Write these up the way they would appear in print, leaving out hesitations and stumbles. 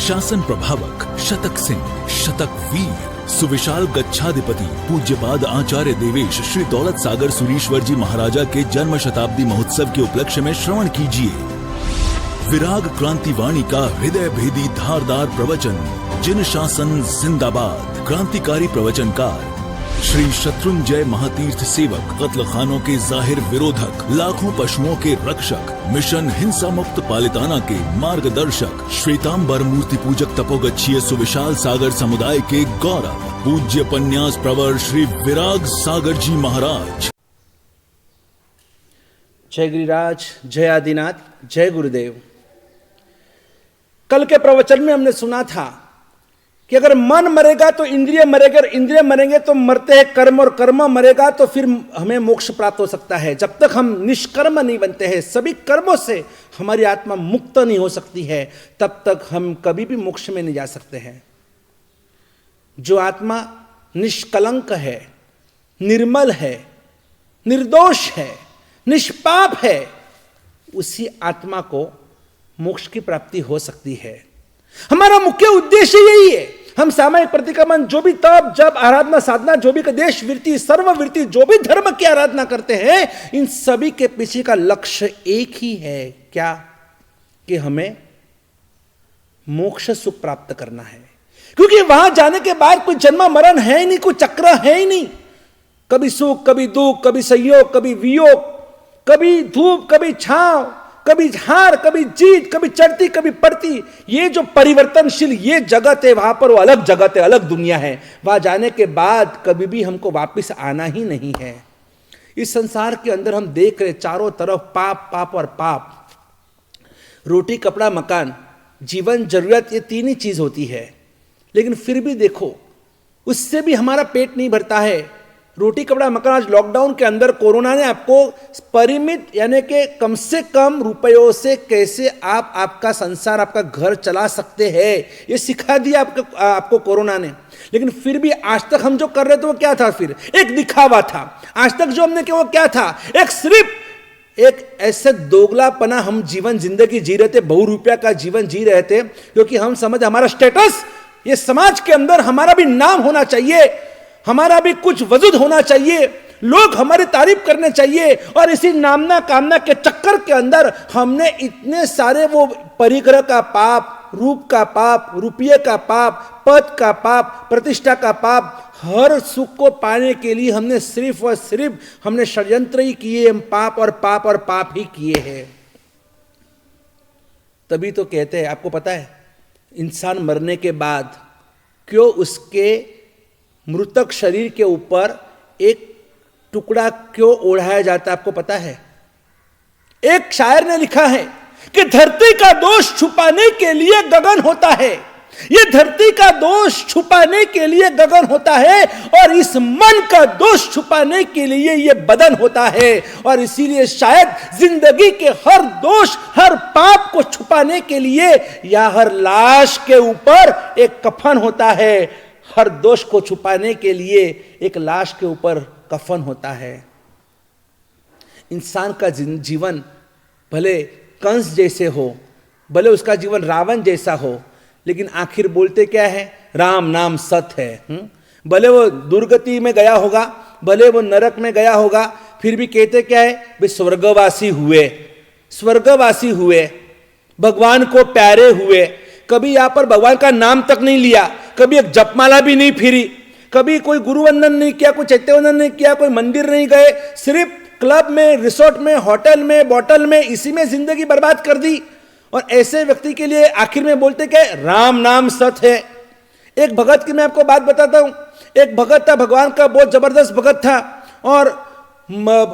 शासन प्रभावक शतक सिंह, शतक वीर, सुविशाल गच्छाधिपति पूज्यपाद आचार्य देवेश श्री दौलत सागर सुरीश्वर जी महाराजा के जन्म शताब्दी महोत्सव के उपलक्ष्य में श्रवण कीजिए विराग क्रांति वाणी का हृदय भेदी धारदार प्रवचन। जिन शासन जिंदाबाद। क्रांतिकारी प्रवचनकार श्री शत्रुंजय महातीर्थ सेवक, कत्ल खानों के जाहिर विरोधक, लाखों पशुओं के रक्षक, मिशन हिंसा मुक्त पालिताना के मार्गदर्शक, श्वेतांबर मूर्ति पूजक तपोगच्छीय सुविशाल सागर समुदाय के गौरव, पूज्य पन्यास प्रवर श्री विराग सागर जी महाराज। जय गिरिराज, जय आदिनाथ, जय गुरुदेव। कल के प्रवचन में हमने सुना था कि अगर मन मरेगा तो इंद्रिय मरेगा, और इंद्रिय मरेंगे तो मरते हैं कर्म, और कर्म मरेगा तो फिर हमें मोक्ष प्राप्त हो सकता है। जब तक हम निष्कर्म नहीं बनते हैं, सभी कर्मों से हमारी आत्मा मुक्त नहीं हो सकती है, तब तक हम कभी भी मोक्ष में नहीं जा सकते हैं। जो आत्मा निष्कलंक है, निर्मल है, निर्दोष है, निष्पाप है, उसी आत्मा को मोक्ष की प्राप्ति हो सकती है। हमारा मुख्य उद्देश्य यही है। हम सामायिक प्रतिक्रमण, जो भी तप जब आराधना साधना, जो भी देश वृत्ति सर्ववृत्ति, जो भी धर्म की आराधना करते हैं, इन सभी के पीछे का लक्ष्य एक ही है। क्या? कि हमें मोक्ष सुख प्राप्त करना है। क्योंकि वहां जाने के बाद कोई जन्म मरण है ही नहीं, कोई चक्र है ही नहीं। कभी सुख, कभी दुख, कभी संयोग, कभी वियोग, कभी धूप, कभी छांव, कभी हार, कभी जीत, कभी चढ़ती, कभी पड़ती। ये जो परिवर्तनशील ये जगत है, वहां पर वो अलग जगत है, अलग दुनिया है। वहां जाने के बाद कभी भी हमको वापस आना ही नहीं है। इस संसार के अंदर हम देख रहे चारों तरफ पाप, पाप और पाप। रोटी, कपड़ा, मकान, जीवन, जरूरत, ये तीन ही चीज होती है। लेकिन फिर भी देखो, उससे भी हमारा पेट नहीं भरता है। रोटी, कपड़ा, मकान। आज लॉकडाउन के अंदर कोरोना ने आपको परिमित यानी कि कम से कम रुपयों से कैसे आप आपका संसार, आपका घर चला सकते हैं, ये सिखा दिया आपको कोरोना ने। लेकिन फिर भी आज तक हम जो कर रहे थे वो क्या था? फिर एक दिखावा था। आज तक जो हमने किया वो क्या था? एक ऐसे दोगलापना हम जीवन जिंदगी जी रहे थे, बहुरूपया का जीवन जी रहे थे, क्योंकि हम समझ हमारा स्टेटस, ये समाज के अंदर हमारा भी नाम होना चाहिए, हमारा भी कुछ वजूद होना चाहिए, लोग हमारी तारीफ करने चाहिए। और इसी नामना कामना के चक्कर के अंदर हमने इतने सारे वो परिग्रह का पाप, रूप का पाप, रुपये का पाप, पद का पाप, प्रतिष्ठा का पाप, हर सुख को पाने के लिए हमने सिर्फ और सिर्फ हमने षड्यंत्र ही किए, हम पाप और पाप और पाप ही किए हैं। तभी तो कहते हैं, आपको पता है इंसान मरने के बाद क्यों उसके मृतक शरीर के ऊपर एक टुकड़ा क्यों ओढ़ाया जाता है? आपको पता है? एक शायर ने लिखा है कि धरती का दोष छुपाने के लिए गगन होता है। ये धरती का दोष छुपाने के लिए गगन होता है, और इस मन का दोष छुपाने के लिए ये बदन होता है। और इसीलिए शायद जिंदगी के हर दोष, हर पाप को छुपाने के लिए या हर लाश के ऊपर एक कफन होता है, हर दोष को छुपाने के लिए एक लाश के ऊपर कफन होता है। इंसान का जीवन भले कंस जैसे हो, भले उसका जीवन रावण जैसा हो, लेकिन आखिर बोलते क्या है? राम नाम सत है। भले वो दुर्गति में गया होगा, भले वो नरक में गया होगा, फिर भी कहते क्या है? वे स्वर्गवासी हुए, स्वर्गवासी हुए, भगवान को प्यारे हुए। कभी यहां पर भगवान का नाम तक नहीं लिया, कभी एक जपमाला भी नहीं फिरी, कभी कोई गुरुवंदन नहीं किया, कोई चैत्यवंदन नहीं किया, कोई मंदिर नहीं गए, सिर्फ क्लब में, रिसोर्ट में, होटल में, बोतल में, इसी में जिंदगी बर्बाद कर दी। और ऐसे व्यक्ति के लिए आखिर में बोलते क्या? राम नाम सत है। एक भगत की मैं आपको बात बताता हूं। एक भगत था, भगवान का बहुत जबरदस्त भगत था, और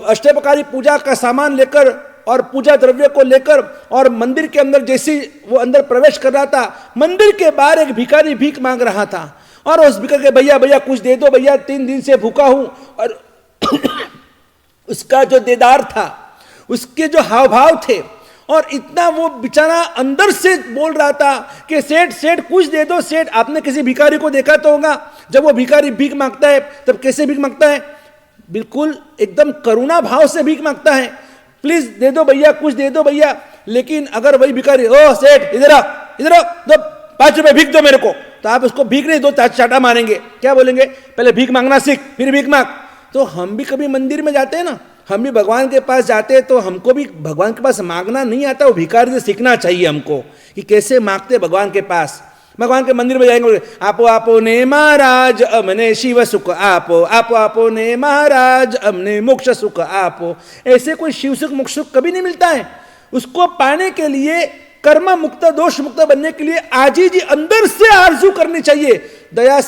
अष्टप्रकारी पूजा का सामान लेकर और पूजा द्रव्य को लेकर और मंदिर के अंदर जैसे वो अंदर प्रवेश कर रहा था, मंदिर के बाहर एक भिखारी भीख मांग रहा था। और उस भिखारी के, भैया भैया कुछ दे दो भैया, 3 दिन से भूखा हूं। और उसका जो देदार था, उसके जो हाव भाव थे, और इतना वो बेचारा अंदर से बोल रहा था कि सेठ सेठ कुछ दे दो सेठ। आपने किसी भिखारी को देखा तो होगा, जब वो भिखारी भीख मांगता है तब कैसे भीख मांगता है? बिल्कुल एकदम करुणा भाव से भीख मांगता है, प्लीज दे दो भैया, कुछ दे दो भैया। लेकिन अगर वही भिखारी, ओ सेठ इधर आ, इधर आ, तो ₹5 भीख दो मेरे को, तो आप उसको भीख नहीं दो, चाटा मारेंगे, क्या बोलेंगे, पहले भीख मांगना सीख फिर भीख मांग। तो हम भी कभी मंदिर में जाते हैं ना, हम भी भगवान के पास जाते हैं, तो हमको भी भगवान के पास मांगना नहीं आता, वो भिखारी से सीखना चाहिए हमको कि कैसे मांगते भगवान के पास। भगवान के मंदिर में जाएंगे, आपो आपो ने महाराज हमने शिव सुख आपो, आपो आपो ने महाराज हमने मोक्ष सुख आपो। ऐसे कोई शिव सुख मोक्ष सुख कभी नहीं मिलता है। उसको पाने के लिए, कर्म मुक्त दोष मुक्त बनने के लिए आज ही अंदर से आरजू करनी चाहिए। दया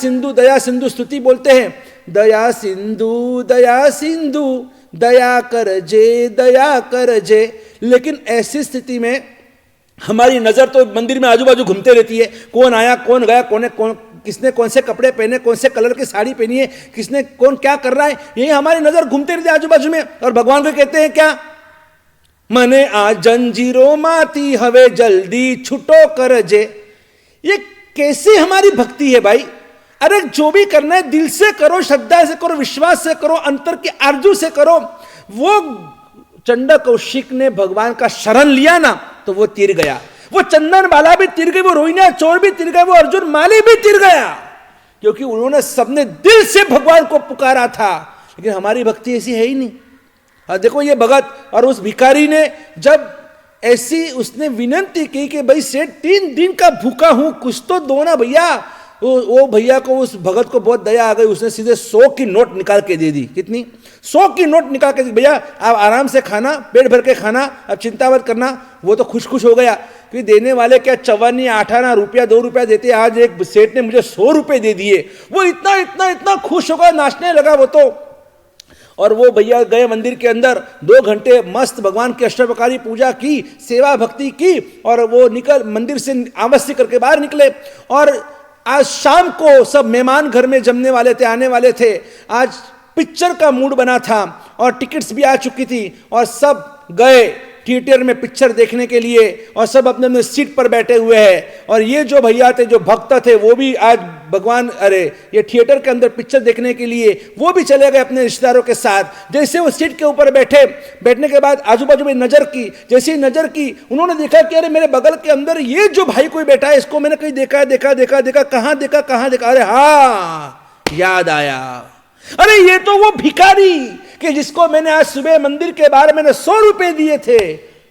सिंधु स्तुति बोलते हैं, दया सिंधु दया कर जे। लेकिन ऐसी स्थिति में हमारी नजर तो मंदिर में आजू बाजू घूमते रहती है, कौन आया कौन गया, किसने कौन से कपड़े पहने, कौन से कलर की साड़ी पहनी है, किसने कौन क्या कर रहा है, यही हमारी नजर घूमते रहती है आजू बाजू में। और भगवान को कहते हैं क्या, मने आ जंजीरो माती हवे जल्दी छुटो कर जे। ये कैसी हमारी भक्ति है भाई। अरे जो भी करना है दिल से करो, श्रद्धा से करो, विश्वास से करो, अंतर की आरजू से करो। वो चंड कौशिक ने भगवान का शरण लिया ना, तो वो तीर गया, वो चंदन बाला भी तीर गई, वो रोहिणी चोर भी तीर गए, वो अर्जुन माली भी तीर गया, क्योंकि उन्होंने सबने दिल से भगवान को पुकारा था। लेकिन हमारी भक्ति ऐसी है ही नहीं। और देखो ये भगत और उस भिखारी ने जब ऐसी उसने विनंती की कि भाई सेठ 3 दिन का भूखा हूं, कुछ तो दो ना भैया। वो भैया को, उस भगत को बहुत दया आ गई, उसने सीधे 100 की नोट निकाल के दे दी। कितनी? 100 की नोट निकाल के दी, भैया आप आराम से खाना, पेट भर के खाना, अब चिंता मत करना। वो तो खुश हो गया कि देने वाले क्या 54 58 रुपया 2 रुपया देते, आज एक सेठ ने मुझे 100 रुपये दे दिए। वो इतना खुश होगा, नाचने लगा वो तो। और वो भैया गए मंदिर के अंदर, 2 घंटे मस्त भगवान की अष्टप्रकारी पूजा की, सेवा भक्ति की, और वो निकल मंदिर से आवश्यक करके बाहर निकले। और आज शाम को सब मेहमान घर में जमने वाले थे, आने वाले थे। आज पिक्चर का मूड बना था और टिकट्स भी आ चुकी थी, और सब गए थिएटर में पिक्चर देखने के लिए, और सब अपने अपने सीट पर बैठे हुए हैं। और ये जो भैया थे, जो भक्त थे, वो भी आज भगवान ये थिएटर के अंदर पिक्चर देखने के लिए वो भी चले गए अपने रिश्तेदारों के साथ। जैसे वो सीट के ऊपर बैठने के बाद आजू बाजू में नजर की, जैसे ही नजर की उन्होंने देखा कि अरे मेरे बगल के अंदर ये जो भाई कोई बैठा है, इसको मैंने कहीं देखा, कहां देखा। अरे हाँ, याद आया, अरे ये तो वो भिखारी कि जिसको मैंने आज सुबह मंदिर के बाहर मैंने 100 रुपए दिए थे।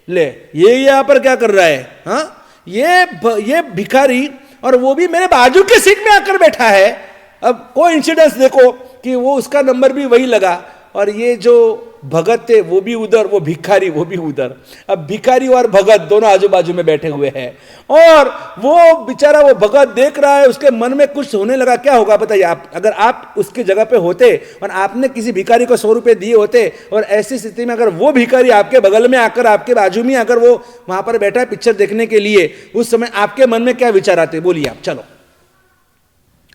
ले, ये यहां पर क्या कर रहा है? हाँ, ये भिखारी, और वो भी मेरे बाजू के सीट में आकर बैठा है। अब कोई इंसिडेंस देखो कि वो उसका नंबर भी वही लगा, और ये जो भगत थे वो भी उधर, वो भिखारी वो भी उधर। अब भिखारी और भगत दोनों आजू बाजू में बैठे हुए हैं, और वो बेचारा वो भगत देख रहा है, उसके मन में कुछ होने लगा। क्या होगा बताइए आप, अगर आप उसकी जगह पे होते और आपने किसी भिखारी को 100 रुपए दिए होते, और ऐसी स्थिति में अगर वो भिखारी आपके बगल में आकर, आपके बाजू में अगर वो वहां पर बैठा है पिक्चर देखने के लिए, उस समय आपके मन में क्या विचार आते? बोलिए आप, चलो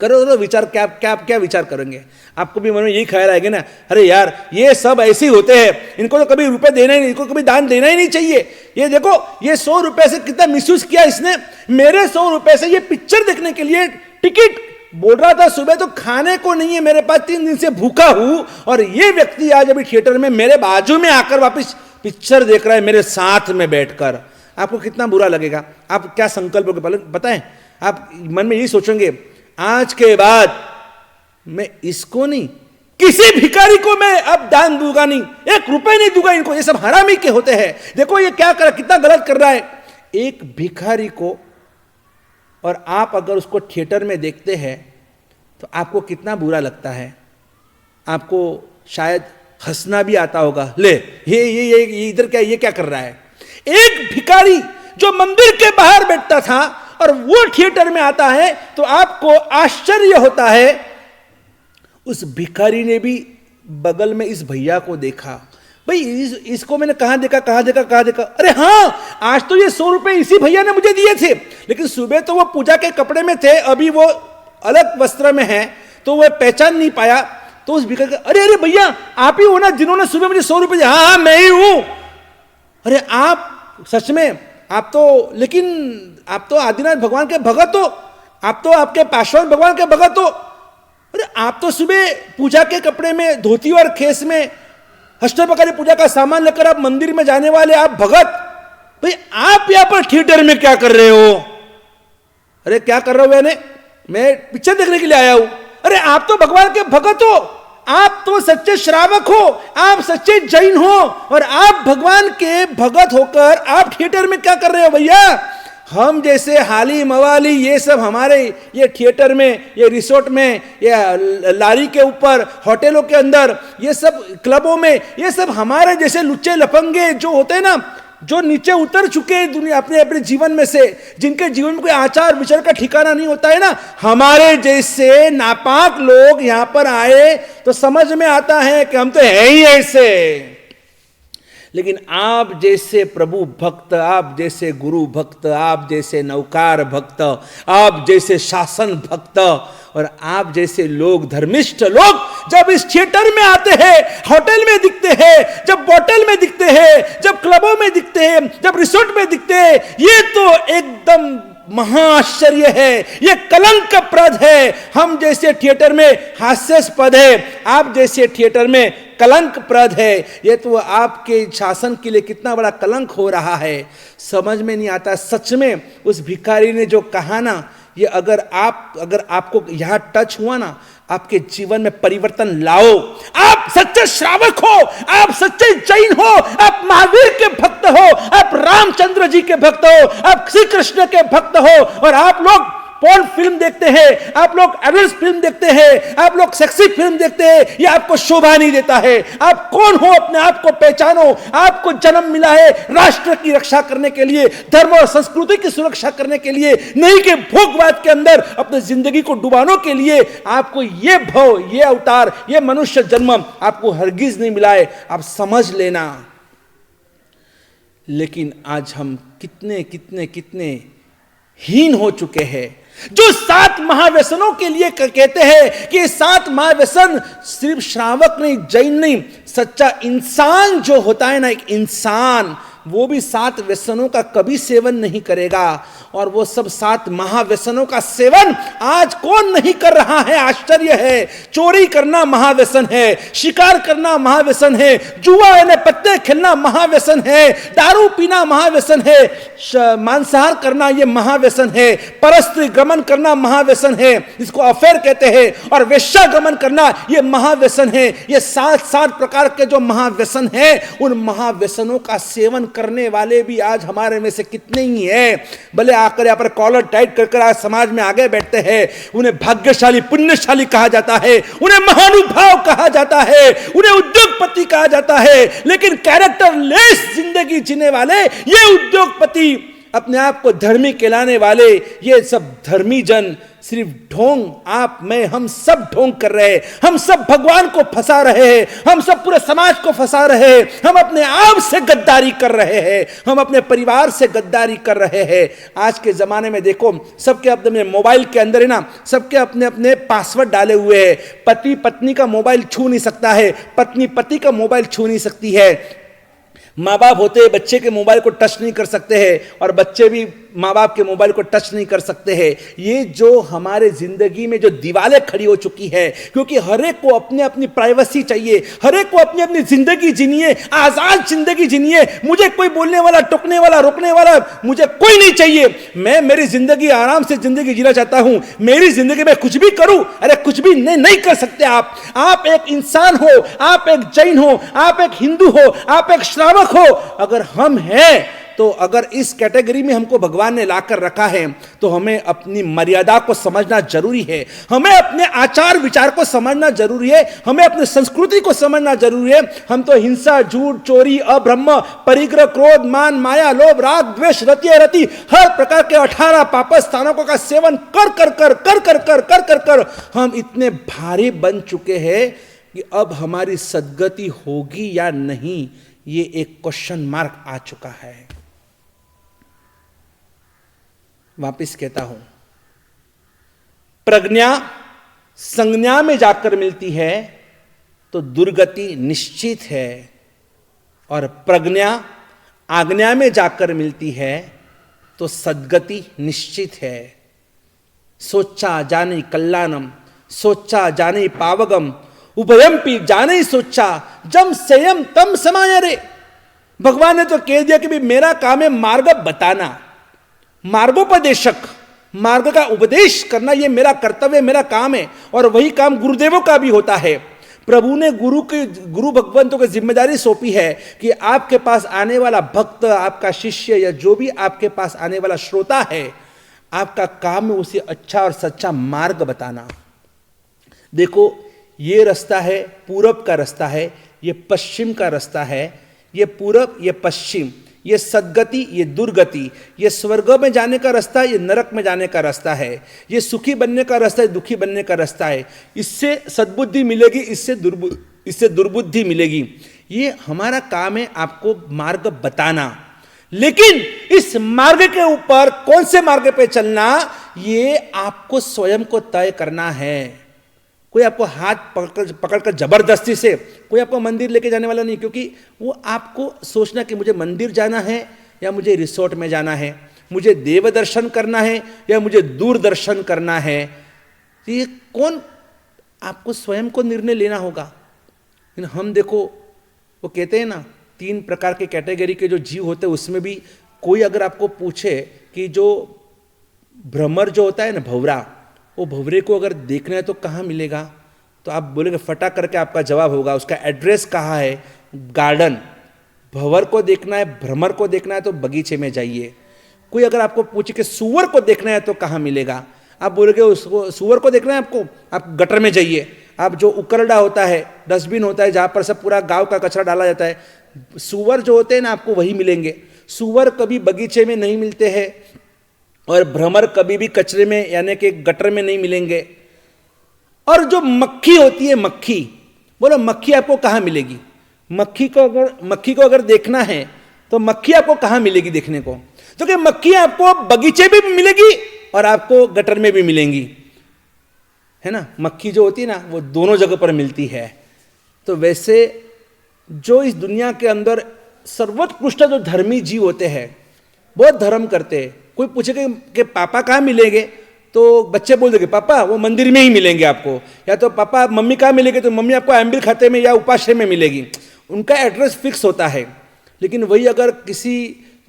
करो विचार। क्या विचार करेंगे? आपको भी मन में यही ख्याल आएगा ना, अरे यार ये सब ऐसे ही होते हैं, इनको तो कभी रुपए देना ही नहीं, इनको कभी दान देना ही नहीं चाहिए। ये देखो, ये 100 रुपए से कितना मिसयूज किया इसने। मेरे 100 रुपए से ये पिक्चर देखने के लिए टिकट बोल रहा था, सुबह तो खाने को नहीं है मेरे पास, 3 दिन से भूखा हूं, और ये व्यक्ति आज अभी थिएटर में मेरे बाजू में आकर वापिस पिक्चर देख रहा है मेरे साथ में बैठकर। आपको कितना बुरा लगेगा? आप क्या संकल्प बताएं? आप मन में यही सोचेंगे, आज के बाद मैं इसको नहीं, किसी भिखारी को मैं अब दान दूंगा नहीं, 1 रुपए नहीं दूंगा इनको, ये सब हरामी के होते हैं। देखो ये क्या कर, कितना गलत कर रहा है। एक भिखारी को, और आप अगर उसको थिएटर में देखते हैं तो आपको कितना बुरा लगता है, आपको शायद हंसना भी आता होगा। ले, ये इधर क्या, ये क्या कर रहा है? एक भिखारी जो मंदिर के बाहर बैठता था और वो थिएटर में आता है, तो आपको आश्चर्य होता है। उस भिखारी ने भी बगल में इस भैया को देखा, भाई इसको मैंने कहां देखा। अरे हाँ, आज तो ये 100 रुपए इसी भैया ने मुझे दिए थे, लेकिन सुबह तो वो पूजा के कपड़े में थे, अभी वो अलग वस्त्र में है, तो वह पहचान नहीं पाया। तो उस भिखारी का, अरे भैया आप ही हो ना जिन्होंने सुबह मुझे 100 रुपए दिए? हाँ मैं ही हूं। अरे आप सच में, आप तो, लेकिन आप तो आदिनाथ भगवान के भगत हो, आप तो आपके पार्श्व भगवान के भगत हो। अरे आप तो सुबह पूजा के कपड़े में, धोती और खेस में, अष्टप्रकारी पूजा का सामान लेकर आप मंदिर में जाने वाले आप भगत, भाई आप यहां पर थिएटर में क्या कर रहे हो? अरे क्या कर रहे हो मैंने, मैं पिक्चर देखने के लिए आया हूं। अरे आप तो भगवान के भगत हो, आप तो सच्चे श्रावक हो, आप सच्चे जैन हो, और आप भगवान के भगत होकर आप थिएटर में क्या कर रहे हो भैया? हम जैसे हाली मवाली ये सब हमारे ये थिएटर में, ये रिसोर्ट में, ये लारी के ऊपर, होटलों के अंदर, ये सब क्लबों में, ये सब हमारे जैसे लुच्चे लफंगे जो होते हैं ना, जो नीचे उतर चुके हैं दुनिया अपने अपने जीवन में से, जिनके जीवन में कोई आचार विचार का ठिकाना नहीं होता है ना, हमारे जैसे नापाक लोग यहां पर आए तो समझ में आता है कि हम तो है ही ऐसे। लेकिन आप जैसे प्रभु भक्त, आप जैसे गुरु भक्त, आप जैसे नौकार भक्त, आप जैसे शासन भक्त और आप जैसे लोग, धर्मिष्ठ लोग जब इस थिएटर में आते हैं, होटल में दिखते हैं, जब बोतल में दिखते हैं, जब क्लबों में दिखते हैं, जब रिसोर्ट में दिखते हैं, ये तो एकदम महाआश्चर्य है, ये कलंकप्रद है। हम जैसे थिएटर में हास्यास्पद है, आप जैसे थिएटर में कलंकप्रद है। ये तो आपके शासन के लिए कितना बड़ा कलंक हो रहा है, समझ में नहीं आता। सच में उस भिखारी ने जो कहा ना, ये अगर आपको यहां टच हुआ ना, आपके जीवन में परिवर्तन लाओ। आप सच्चे श्रावक हो, आप सच्चे जैन हो, आप महावीर के भक्त हो, आप रामचंद्र जी के भक्त हो, आप श्री कृष्ण के भक्त हो, और आप लोग पोर्न फिल्म देखते हैं, आप लोग एडल्ट फिल्म देखते हैं, आप लोग सेक्सी फिल्म देखते हैं, ये आपको शोभा नहीं देता है। आप कौन हो, अपने आप को पहचानो। आपको जन्म मिला है राष्ट्र की रक्षा करने के लिए, धर्म और संस्कृति की सुरक्षा करने के लिए, नहीं कि भोगवाद के अंदर अपनी जिंदगी को डुबाने के लिए। आपको ये भव, ये अवतार, ये मनुष्य जन्म आपको हरगिज नहीं मिला है, आप समझ लेना। लेकिन आज हम कितने कितने कितने हीन हो चुके हैं, जो 7 महाव्यसनों के लिए कहते हैं कि 7 महाव्यसन सिर्फ श्रावक नहीं, जैन नहीं, सच्चा इंसान जो होता है ना, एक इंसान, वो भी 7 व्यसनों का कभी सेवन नहीं करेगा। और वो सब 7 महाव्यसनों का सेवन आज कौन नहीं कर रहा है, आश्चर्य है। चोरी करना महाव्यसन है, शिकार करना महाव्यसन है, जुआ यानी पत्ते खेलना महाव्यसन है, दारू पीना महाव्यसन है, मांसाहार करना ये महाव्यसन है, परस्त्री गमन करना महाव्यसन है, इसको अफेयर कहते हैं, और वेश्या गमन करना ये महाव्यसन है। ये 7 प्रकार के जो महाव्यसन है, उन महाव्यसनों का सेवन करने वाले भी आज हमारे में से कितने ही हैं। भले आकर यहाँ पर कॉलर टाइट कर आज समाज में आगे बैठते हैं, उन्हें भाग्यशाली पुण्यशाली कहा जाता है, उन्हें महानुभाव कहा जाता है, उन्हें उद्योगपति कहा जाता है, लेकिन कैरेक्टरलेस जिंदगी जीने वाले ये उद्योगपति, अपने आप को धर्मी कहलाने वाले ये सब धर्मी जन सिर्फ ढोंग, आप मैं हम सब ढोंग कर रहे हैं, हम सब भगवान को फंसा रहे हैं, हम सब पूरे समाज को फंसा रहे हैं, हम अपने आप से गद्दारी कर रहे हैं, हम अपने परिवार से गद्दारी कर रहे हैं। आज के जमाने में देखो, सबके अपने मोबाइल के अंदर है ना, सबके अपने अपने पासवर्ड डाले हुए हैं। पति पत्नी का मोबाइल छू नहीं सकता है, पत्नी पति का मोबाइल छू नहीं सकती है, माँ बाप होते हैं बच्चे के मोबाइल को टच नहीं कर सकते हैं, और बच्चे भी माँ बाप के मोबाइल को टच नहीं कर सकते हैं। ये जो हमारे जिंदगी में जो दीवारें खड़ी हो चुकी है, क्योंकि हर एक को अपनी अपनी प्राइवेसी चाहिए, हर एक को अपनी अपनी जिंदगी जीनिए, आजाद जिंदगी जीनिए। मुझे कोई बोलने वाला, टोकने वाला, रोकने वाला मुझे कोई नहीं चाहिए। मैं मेरी जिंदगी आराम से जिंदगी जीना चाहता हूं, मेरी जिंदगी में कुछ भी करूं। अरे कुछ भी नहीं कर सकते आप एक इंसान हो, आप एक जैन हो, आप एक हिंदू हो, आप एक श्रावक हो। अगर हम हैं तो अगर इस कैटेगरी में हमको भगवान ने लाकर रखा है, तो हमें अपनी मर्यादा को समझना जरूरी है, हमें अपने आचार विचार को समझना जरूरी है, हमें अपनी संस्कृति को समझना जरूरी है। हम तो हिंसा, झूठ, चोरी, अब्रह्म, परिग्रह, क्रोध, मान, माया, लोभ, राग, द्वेष, रति हर प्रकार के 18 पाप स्थानों का सेवन कर हम इतने भारी बन चुके हैं कि अब हमारी सद्गति होगी या नहीं, ये एक क्वेश्चन मार्क आ चुका है। वापिस कहता हूं, प्रज्ञा संज्ञा में जाकर मिलती है तो दुर्गति निश्चित है, और प्रज्ञा आज्ञा में जाकर मिलती है तो सद्गति निश्चित है। सोचा जाने कल्याणम, सोचा जाने पावगम, उभयंपि जाने सोचा, जम संयम तम समाया रे। भगवान ने तो कह दिया कि भी मेरा काम है मार्ग बताना, मार्गोपदेशक, मार्ग का उपदेश करना ये मेरा कर्तव्य, मेरा काम है। और वही काम गुरुदेवों का भी होता है। प्रभु ने गुरु भगवंतों को जिम्मेदारी सौंपी है कि आपके पास आने वाला भक्त, आपका शिष्य या जो भी आपके पास आने वाला श्रोता है, आपका काम है उसे अच्छा और सच्चा मार्ग बताना। देखो, ये रास्ता है, पूरब का रास्ता है, ये पश्चिम का रास्ता है। ये पूरब, ये पश्चिम, ये सद्गति, ये दुर्गति, ये स्वर्ग में जाने का रास्ता, ये नरक में जाने का रास्ता है। ये सुखी बनने का रास्ता है, दुखी बनने का रास्ता है। इससे सद्बुद्धि मिलेगी, इससे दुर्बुद्धि मिलेगी। ये हमारा काम है आपको मार्ग बताना। लेकिन इस मार्ग के ऊपर कौन से मार्ग पे चलना, ये आपको स्वयं को तय करना है। कोई आपको हाथ पकड़कर जबरदस्ती से कोई आपको मंदिर लेके जाने वाला नहीं, क्योंकि वो आपको सोचना कि मुझे मंदिर जाना है या मुझे रिसोर्ट में जाना है, मुझे देव दर्शन करना है या मुझे दूरदर्शन करना है। ये कौन, आपको स्वयं को निर्णय लेना होगा। हम देखो, वो कहते हैं ना, 3 प्रकार के कैटेगरी के जो जीव होते हैं, उसमें भी कोई अगर आपको पूछे कि जो भ्रमर जो होता है ना, भंवरा, वो भंवरे को अगर देखना है तो कहाँ मिलेगा, तो आप बोलेंगे, फटा करके आपका जवाब होगा, उसका एड्रेस कहाँ है, गार्डन। भंवर को देखना है, भ्रमर को देखना है तो बगीचे में जाइए। कोई अगर आपको पूछे कि सूअर को देखना है तो कहाँ मिलेगा, आप बोलोगे उसको, सूअर को देखना है आपको, आप गटर में जाइए। आप जो उकरडा होता है, डस्टबिन होता है जहाँ पर सब पूरा गाँव का कचरा डाला जाता है, सूअर जो होते हैं ना आपको वही मिलेंगे। सूअर कभी बगीचे में नहीं मिलते हैं और भ्रमर कभी भी कचरे में यानी कि गटर में नहीं मिलेंगे। और जो मक्खी होती है, मक्खी, बोलो मक्खी आपको कहाँ मिलेगी? मक्खी को अगर देखना है तो मक्खी आपको कहाँ मिलेगी देखने को? तो कि मक्खी आपको बगीचे में भी मिलेगी और आपको गटर में भी मिलेंगी, है ना। मक्खी जो होती है ना, वो दोनों जगह पर मिलती है। तो वैसे जो इस दुनिया के अंदर सर्वोत्कृष्ट जो धर्मी जीव होते हैं, बहुत धर्म करते हैं। कोई पूछेगा कि पापा कहाँ मिलेंगे, तो बच्चे बोल देंगे पापा वो मंदिर में ही मिलेंगे आपको, या तो पापा मम्मी कहाँ मिलेंगे, तो मम्मी आपको एम्बिल खाते में या उपाश्रय में मिलेगी। उनका एड्रेस फिक्स होता है। लेकिन वही अगर किसी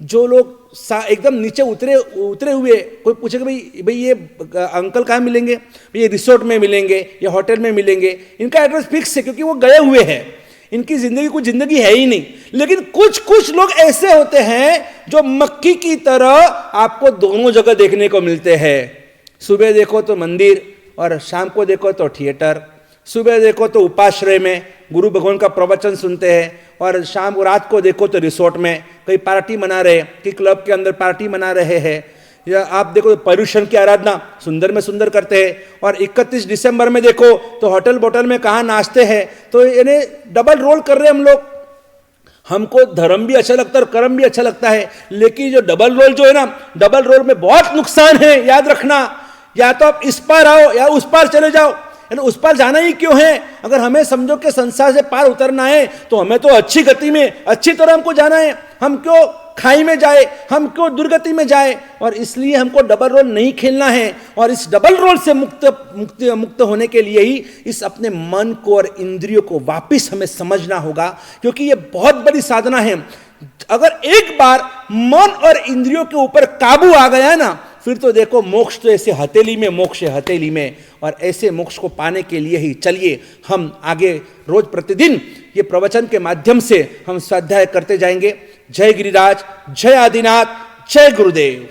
जो लोग एकदम नीचे उतरे हुए, कोई पूछेगा भाई ये अंकल कहाँ मिलेंगे, ये रिसोर्ट में मिलेंगे या होटल में मिलेंगे, इनका एड्रेस फिक्स है क्योंकि वो गए हुए हैं, इनकी जिंदगी कुछ जिंदगी है ही नहीं। लेकिन कुछ लोग ऐसे होते हैं जो मक्खी की तरह आपको दोनों जगह देखने को मिलते हैं। सुबह देखो तो मंदिर और शाम को देखो तो थिएटर। सुबह देखो तो उपाश्रय में गुरु भगवान का प्रवचन सुनते हैं, और शाम को रात को देखो तो रिसोर्ट में कहीं पार्टी मना रहे, कि क्लब के अंदर पार्टी मना रहे हैं, या आप देखो तो पर्यूषण की आराधना सुंदर में सुंदर करते हैं। और 31 दिसंबर में देखो तो होटल बोटल में कहाँ नाचते हैं। तो यानी डबल रोल कर रहे हैं हम लोग। हमको धर्म भी अच्छा लगता है और कर्म भी अच्छा लगता है, लेकिन जो डबल रोल जो है ना, डबल रोल में बहुत नुकसान है, याद रखना। या तो आप इस पार आओ या उस पार चले जाओ। उस पार जाना ही क्यों है? अगर हमें समझो कि संसार से पार उतरना है तो हमें तो अच्छी गति में अच्छी तरह हमको जाना है। हम क्यों खाई में जाए, हम क्यों दुर्गति में जाए? और इसलिए हमको डबल रोल नहीं खेलना है। और इस डबल रोल से मुक्त होने के लिए ही इस अपने मन को और इंद्रियों को वापिस हमें समझना होगा, क्योंकि ये बहुत बड़ी साधना है। अगर एक बार मन और इंद्रियों के ऊपर काबू आ गया है ना, फिर तो देखो मोक्ष तो ऐसे हथेली में, मोक्ष है हथेली में। और ऐसे मोक्ष को पाने के लिए ही चलिए हम आगे रोज प्रतिदिन ये प्रवचन के माध्यम से हम स्वाध्याय करते जाएंगे। जय गिरिराज, जय आदिनाथ, जय गुरुदेव।